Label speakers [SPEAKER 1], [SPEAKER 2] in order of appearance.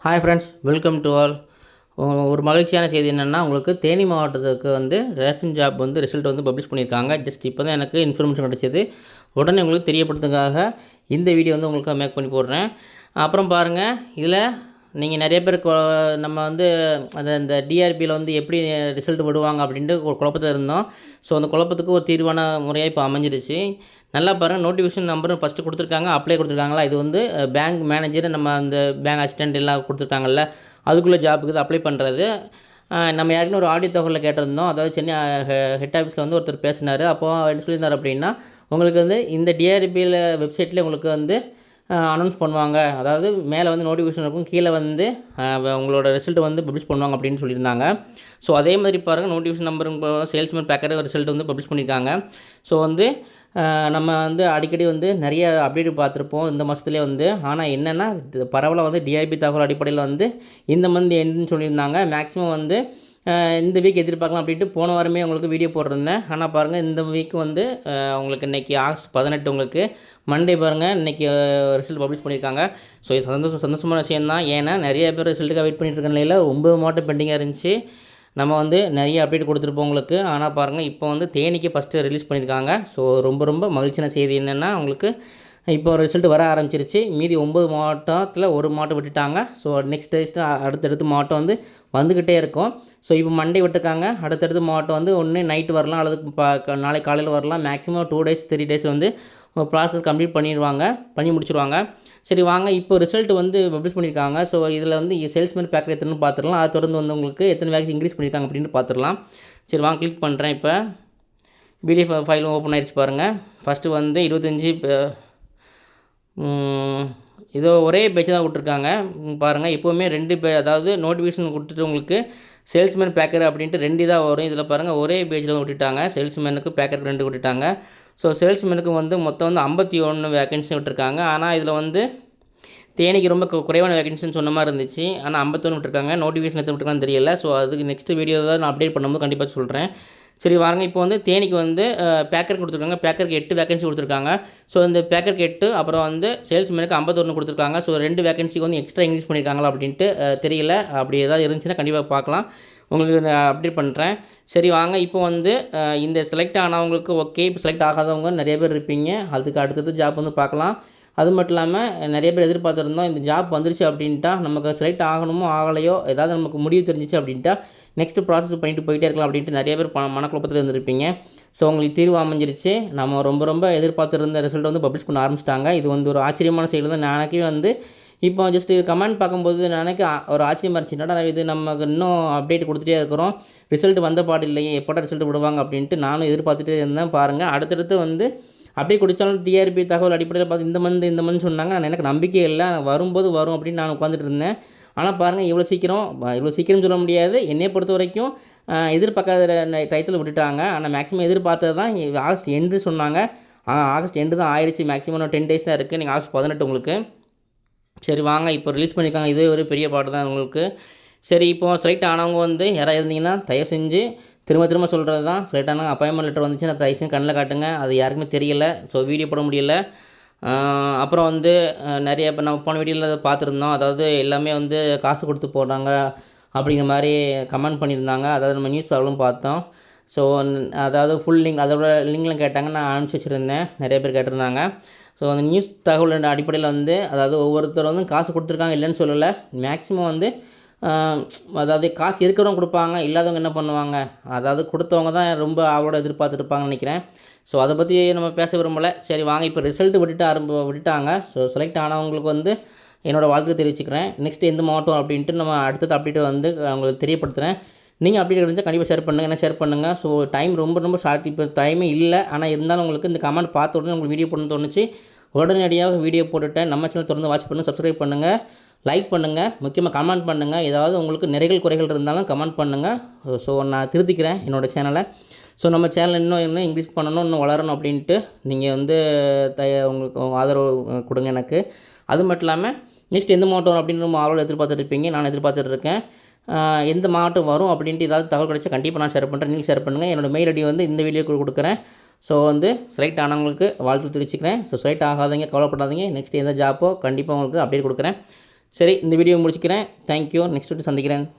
[SPEAKER 1] Hi friends, welcome to all. ஒரு மகிழ்ச்சியான செய்தி என்னென்னா, உங்களுக்கு தேனி மாவட்டத்துக்கு வந்து ரேஷன் ஜாப் வந்து ரிசல்ட் வந்து பப்ளிஷ் பண்ணியிருக்காங்க. ஜஸ்ட் இப்போ தான் எனக்கு இன்ஃபர்மேஷன் கிடச்சிது. உடனே உங்களுக்கு தெரியப்படுத்துறதுக்காக இந்த வீடியோ வந்து உங்களுக்கு மேக் பண்ணி போடுறேன். அப்புறம் பாருங்கள், இதில் நீங்கள் நிறைய பேர் நம்ம வந்து இந்த டிஆர்பியில் வந்து எப்படி ரிசல்ட் விடுவாங்க அப்படின்ட்டு ஒரு குழப்பத்தில் இருந்தோம். ஸோ அந்த குழப்பத்துக்கு ஒரு தீர்வான முறையாக இப்போ அமைஞ்சிருச்சு. நல்லா பாருங்கள், நோட்டிஃபிகேஷன் நம்பரும் ஃபஸ்ட்டு கொடுத்துருக்காங்க, அப்ளை கொடுத்துருக்காங்களா. இது வந்து பேங்க் மேனேஜர், நம்ம அந்த பேங்க் அசிஸ்டண்ட் எல்லாம் கொடுத்துருக்காங்கல்ல, அதுக்குள்ளே ஜாப்புக்கு இது அப்ளை பண்ணுறது. நம்ம யாருக்குன்னு ஒரு ஆடியோ தகவலில் கேட்டிருந்தோம். அதாவது சென்னை ஹெட் ஆஃபீஸில் வந்து ஒருத்தர் பேசினார். அப்போது என்ன சொல்லியிருந்தார் அப்படின்னா, உங்களுக்கு வந்து இந்த டிஆர்பியில் வெப்சைட்டில் உங்களுக்கு வந்து அனௌன்ஸ் பண்ணுவாங்க. அதாவது மேலே வந்து நோட்டிஃபிகேஷன் இருக்கும், கீழே வந்து உங்களோட ரிசல்ட் வந்து பப்ளிஷ் பண்ணுவாங்க அப்படின்னு சொல்லியிருந்தாங்க. ஸோ அதே மாதிரி பாருங்கள், நோட்டிஃபிகேஷன் நம்பரும் சேல்ஸ்மேன் பேக்கர் ரிசல்ட் வந்து பப்ளிஷ் பண்ணியிருக்காங்க. ஸோ வந்து நம்ம வந்து அடிக்கடி வந்து நிறைய அப்டேட் பார்த்துருப்போம் இந்த மாதத்துலேயே வந்து. ஆனால் என்னென்னா, பரவலாக வந்து டிஐபி தகவல் அடிப்படையில் வந்து இந்த மந்த் எண்டுன்னு சொல்லியிருந்தாங்க. மேக்ஸிமம் வந்து இந்த வீக் எதிர்பார்க்கலாம் அப்படின்ட்டு போன வாரமே உங்களுக்கு வீடியோ போட்டிருந்தேன். ஆனால் பாருங்கள், இந்த வீக் வந்து உங்களுக்கு இன்றைக்கி ஆகஸ்ட் 18 உங்களுக்கு மண்டே பாருங்கள், இன்றைக்கி ரிசல்ட் பப்ளிஷ் பண்ணியிருக்காங்க. ஸோ இது சந்தோஷமான விஷயந்தான். ஏன்னா நிறைய பேர் ரிசல்ட்டுக்காக வெயிட் பண்ணிட்டு இருக்க நிலையில் 9 மாவட்டம் பெண்டிங்காக இருந்துச்சு. நம்ம வந்து நிறைய அப்டேட் கொடுத்துருப்போம் உங்களுக்கு. ஆனால் பாருங்கள், இப்போ வந்து தேனிக்கு ஃபஸ்ட்டு ரிலீஸ் பண்ணியிருக்காங்க. ஸோ ரொம்ப மகிழ்ச்சியான செய்தி என்னென்னா, உங்களுக்கு இப்போ ரிசல்ட் வர ஆரம்பிச்சிருச்சு. மீதி 9 மாவட்டத்தில் ஒரு மாவட்டம் விட்டுட்டாங்க. ஸோ நெக்ஸ்ட்டு அடுத்தடுத்து மாவட்டம் வந்து வந்துக்கிட்டே இருக்கும். ஸோ இப்போ மண்டே விட்டுருக்காங்க. அடுத்தடுத்து மாவட்டம் வந்து ஒன்று நைட்டு வரலாம், அல்லது நாளைக்கு காலையில் வரலாம். மேக்ஸிமம் 2 டேஸ் 3 டேஸ் வந்து ப்ராசஸ் கம்ப்ளீட் பண்ணி முடிச்சுருவாங்க. சரி வாங்க, இப்போ ரிசல்ட் வந்து பப்ளிஷ் பண்ணியிருக்காங்க. ஸோ இதில் வந்து சேல்ஸ்மேன் பேக்கர் எத்தனை பார்த்துடலாம். அதை தொடர்ந்து வந்து உங்களுக்கு எத்தனை வேக்ஸ் இன்க்ரீஸ் பண்ணியிருக்காங்க அப்படின்ட்டு பார்த்துடலாம். சரி வாங்க, கிளிக் பண்ணுறேன். இப்போ பிடிஎஃப் ஃபைலும் ஓப்பன் ஆகிடுச்சு பாருங்கள். ஃபஸ்ட்டு வந்து 25 இதோ ஒரே பேட்ச் தான் விட்ருக்காங்க பாருங்கள். எப்போவுமே 2 அதாவது நோட்டிஃபிகேஷன் கொடுத்துட்டு உங்களுக்கு சேல்ஸ்மேன் பேக்கர் அப்படின்ட்டு 2 தான் வரும். இதில் பாருங்கள், ஒரே பேஜில் விட்டுட்டாங்க. சேல்ஸ்மேனுக்கு பேக்கருக்கு 2 விட்டுட்டாங்க. ஸோ சேல்ஸ்மேனுக்கு வந்து மொத்தம் வந்து 51 வேக்கன்சி விட்டுருக்காங்க. ஆனால் இதில் வந்து தேனிக்கு ரொம்ப குறைவான வேக்கன்சின்னு சொன்ன மாதிரி இருந்துச்சு. ஆனால் 51 விட்டுருக்காங்க. நோட்டிஃபிகேஷன் எத்தனை விட்டுருக்கான்னு தெரியல. ஸோ அதுக்கு நெக்ஸ்ட் வீடியோ தான் நான் அப்டேட் பண்ணும்போது கண்டிப்பாக சொல்கிறேன். சரி வாங்க, இப்போ வந்து தேனிக்கு வந்து பேக்கர் கொடுத்துருக்காங்க. பேக்கருக்கு 8 வேக்கன்சி கொடுத்துருக்காங்க. ஸோ இந்த பேக்கருக்கு 8, அப்புறம் வந்து சேல்ஸ்மேனுக்கு 51 கொடுத்துருக்காங்க. ஸோ 2 வேக்கன்சிக்கு வந்து எக்ஸ்ட்ரா இன்க்ரீஸ் பண்ணியிருக்காங்களா அப்படின்ட்டு தெரியல. அப்படி ஏதாவது இருந்துச்சுன்னா கண்டிப்பாக பார்க்கலாம், உங்களுக்கு நான் அப்டேட் பண்ணுறேன். சரி வாங்க, இப்போ வந்து இந்த செலக்ட் ஆனவங்களுக்கு ஓகே. இப்போ செலக்ட் ஆகாதவங்க நிறைய பேர் இருப்பீங்க. அதுக்கு அடுத்தது ஜாப் வந்து பார்க்கலாம். அது மட்டும் இல்லாமல் நிறைய பேர் எதிர்பார்த்துருந்தோம், இந்த ஜாப் வந்துருச்சு அப்படின்ட்டா நமக்கு செலக்ட் ஆகணுமோ ஆகலையோ, ஏதாவது நமக்கு முடிவு தெரிஞ்சிச்சு அப்படின்ட்டா நெக்ஸ்ட்டு ப்ராசஸ் பண்ணிட்டு போயிட்டே இருக்கலாம் அப்படின்ட்டு நிறைய பேர் மனக்குழப்பத்தில் இருந்திருப்பீங்க. ஸோ உங்களுக்கு தீர்வு அமைஞ்சிருச்சு. நம்ம ரொம்ப எதிர்பார்த்துருந்த ரிசல்ட் வந்து பப்ளிஷ் பண்ண ஆரம்பிச்சிட்டாங்க. இது வந்து ஒரு ஆச்சரியமான செயல் தான். எனக்கே வந்து இப்போ ஜஸ்ட்டு கமெண்ட் பார்க்கும்போது எனக்கு ஒரு ஆச்சரியமாக இருந்துச்சு. என்னடா இது, நமக்கு இன்னும் அப்டேட் கொடுத்துட்டே இருக்கிறோம், ரிசல்ட் வந்த பாடு இல்லையே, எப்போடா ரிசல்ட் விடுவாங்க அப்படின்ட்டு நானும் எதிர்பார்த்துட்டே இருந்தேன். பாருங்கள், அடுத்தடுத்து வந்து அப்படியே குடித்தாலும் டிஆர்பி தகவல் அடிப்படையில் பார்த்து இந்த மந்த் சொன்னாங்க. எனக்கு நம்பிக்கை இல்லை, வரும்போது வரும் அப்படின்னு நான் உட்காந்துட்டு இருந்தேன். ஆனால் பாருங்கள், இவ்வளோ சீக்கிரம் சொல்ல முடியாது. என்னையை பொறுத்த வரைக்கும் எதிர்பார்க்காத டயத்தில் விட்டுட்டாங்க. ஆனால் மேக்ஸிமம் எதிர்பார்த்தது தான் ஆகஸ்ட் எண்டு சொன்னாங்க. ஆகஸ்ட் எண்டு தான் ஆயிடுச்சு. மேக்ஸிமம் இன்னும் 10 டேஸ் தான் இருக்குது. நீங்கள் ஆகஸ்ட் 18 உங்களுக்கு. சரி வாங்க, இப்போ ரிலீஸ் பண்ணியிருக்காங்க. இதே ஒரு பெரிய பாட்டு தான் உங்களுக்கு. சரி, இப்போது செலக்ட் ஆனவங்க வந்து யாராவது இருந்தீங்கன்னா தயவு செஞ்சு திரும்ப சொல்கிறது தான், செலக்ட் ஆனவங்க அப்பாயின்மெண்ட் லெட்டர் வந்துச்சுன்னா தயவு செஞ்சு கண்ணில் காட்டுங்க. அது யாருக்குமே தெரியல. ஸோ வீடியோ போட முடியல. அப்புறம் வந்து நிறைய இப்போ நம்ம போன வீடியோவில் பார்த்துருந்தோம், அதாவது எல்லாமே வந்து காசு கொடுத்து போடுறாங்க அப்படிங்கிற மாதிரி கமெண்ட் பண்ணியிருந்தாங்க. அதாவது நம்ம நியூஸ் அவளும் பார்த்தோம். ஸோ அதாவது ஃபுல் லிங்க், அதோட லிங்க்லாம் கேட்டாங்க, நான் அனுப்பிச்சி வச்சுருந்தேன். நிறைய பேர் கேட்டிருந்தாங்க. ஸோ அந்த நியூஸ் தகவல் அடிப்படையில் வந்து அதாவது ஒவ்வொருத்தர் வந்து காசு கொடுத்துருக்காங்க, இல்லைன்னு சொல்லலை. மேக்ஸிமம் வந்து அதாவது காசு இருக்கிறவங்க கொடுப்பாங்க, இல்லாதவங்க என்ன பண்ணுவாங்க, அதாவது கொடுத்தவங்க தான் ரொம்ப அவளோட எதிர்பார்த்துருப்பாங்கன்னு நினைக்கிறேன். ஸோ அதை பற்றி நம்ம பேச விரும்பலை. சரி வாங்க, இப்போ ரிசல்ட் விட்டுட்டாங்க. ஸோ செலக்ட் ஆனவங்களுக்கு வந்து என்னோடய வாழ்த்து தெரிவிச்சுக்கிறேன். நெக்ஸ்ட் எந்த மாவட்டம் அப்படின்ட்டு நம்ம அடுத்தது அப்டேட் வந்து உங்களுக்கு தெரியப்படுத்துகிறேன். நீங்கள் அப்டேட் இருந்தால் கண்டிப்பாக ஷேர் பண்ணுங்கள், என்ன ஷேர் பண்ணுங்கள். ஸோ டைம் ரொம்ப ஷார்ட், இப்போ டைமே இல்லை. ஆனால் இருந்தாலும் உங்களுக்கு இந்த கமெண்ட் பார்த்த உடனே உங்களுக்கு வீடியோ போடணும்னு தோணுச்சு, உடனடியாக வீடியோ போட்டுவிட்டேன். நம்ம சேனல் தொடர்ந்து வாட்ச் பண்ணுங்கள், சப்ஸ்கிரைப் பண்ணுங்கள், லைக் பண்ணுங்கள், முக்கியமாக கமெண்ட் பண்ணுங்கள். ஏதாவது உங்களுக்கு நிறைகள் குறைகள் இருந்தாலும் கமெண்ட் பண்ணுங்கள். ஸோ நான் திருத்திக்கிறேன் என்னோடய சேனலை. ஸோ நம்ம சேனல் இன்னும் இன்க்ரீஸ் பண்ணணும், இன்னும் வளரணும் அப்படின்ட்டு நீங்கள் வந்து உங்களுக்கு ஆதரவு கொடுங்க எனக்கு. அது மட்டும் இல்லாமல் நெக்ஸ்ட் எந்த மாவட்டம் அப்படின்னு நம்ம ஆர்வம் எதிர்பார்த்துருப்பீங்க, நான் எதிர்பார்த்துட்டு இருக்கேன். எந்த மாவட்டம் வரும் அப்படின்ட்டு ஏதாவது தகவல் கிடைச்சா கண்டிப்பாக நான் ஷேர் பண்ணுறேன், நீங்கள் ஷேர் பண்ணுங்கள். என்னோடய மெயில் ஐடி வந்து இந்த வீடியோக்கு கொடுக்குறேன். ஸோ வந்து செலக்ட் ஆனவங்களுக்கு வாழ்த்து தெரிவிச்சுக்கிறேன். ஸோ செலக்ட் ஆகாதீங்க, கவலைப்படாதீங்க. நெக்ஸ்ட் எந்த ஜாப்போ கண்டிப்பாக உங்களுக்கு அப்டேட் கொடுக்குறேன். சரி, இந்த வீடியோ முடிச்சுக்கிறேன். தேங்க்யூ. நெக்ஸ்ட் வீடியோ சந்திக்கிறேன்.